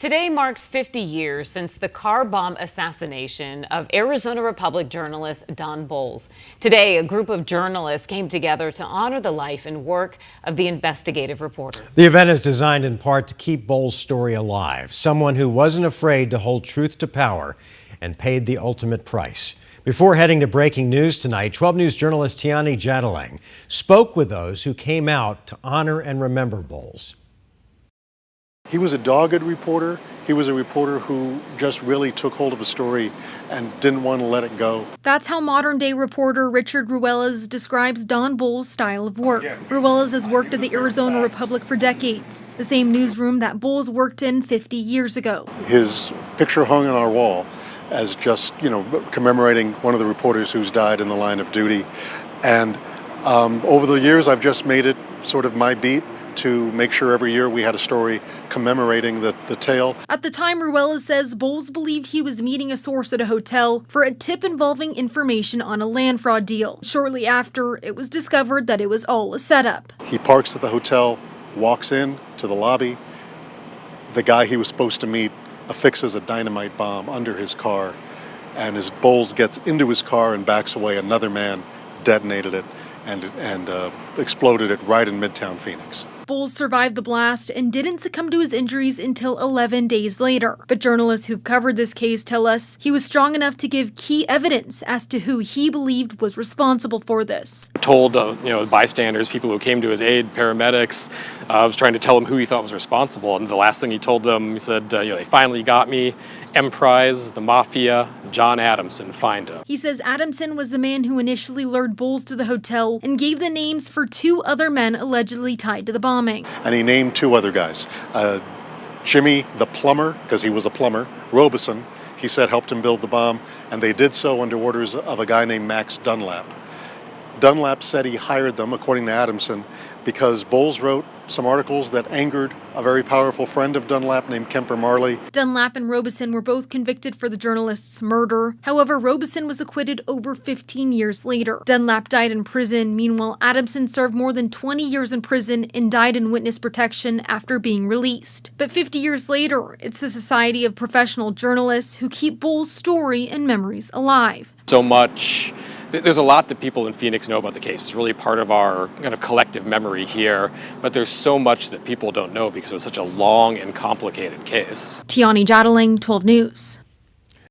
Today marks 50 years since the car bomb assassination of Arizona Republic journalist Don Bolles. Today, a group of journalists came together to honor the life and work of the investigative reporter. The event is designed in part to keep Bolles' story alive, someone who wasn't afraid to hold truth to power and paid the ultimate price. Before heading to breaking news tonight, 12 News journalist Tiani Jadalang spoke with those who came out to honor and remember Bolles. He was a dogged reporter. He was a reporter who just really took hold of a story and didn't want to let it go. That's how modern-day reporter Richard Ruelas describes Don Bolles' style of work. Ruelas has worked at the Arizona Republic for decades, the same newsroom that Bolles worked in 50 years ago. His picture hung on our wall as just, commemorating one of the reporters who's died in the line of duty. And over the years, I've just made it sort of my beat to make sure every year we had a story commemorating the tale. At the time, Ruelas says Bolles believed he was meeting a source at a hotel for a tip involving information on a land fraud deal. Shortly after, it was discovered that it was all a setup. He parks at the hotel, walks in to the lobby. The guy he was supposed to meet affixes a dynamite bomb under his car, and as Bolles gets into his car and backs away, another man detonated it and exploded it right in Midtown Phoenix. Bolles survived the blast and didn't succumb to his injuries until 11 days later. But journalists who've covered this case tell us he was strong enough to give key evidence as to who he believed was responsible for this. Told bystanders, people who came to his aid, paramedics, was trying to tell him who he thought was responsible. And the last thing he told them, he said, they finally got me. Emprise, the Mafia, John Adamson, find him. He says Adamson was the man who initially lured Bolles to the hotel and gave the names for two other men allegedly tied to the bombing. And he named two other guys. Jimmy the plumber, because he was a plumber, Robeson, he said helped him build the bomb, and they did so under orders of a guy named Max Dunlap. Dunlap said he hired them, according to Adamson, because Bolles wrote some articles that angered a very powerful friend of Dunlap named Kemper Marley. Dunlap and Robeson were both convicted for the journalist's murder. However, Robeson was acquitted over 15 years later. Dunlap died in prison. Meanwhile, Adamson served more than 20 years in prison and died in witness protection after being released. But 50 years later, it's the Society of Professional Journalists who keep Bolles' story and memories alive. So much. There's a lot that people in Phoenix know about the case. It's really part of our kind of collective memory here, but there's so much that people don't know because it was such a long and complicated case. Tiani Jadalang, 12 News.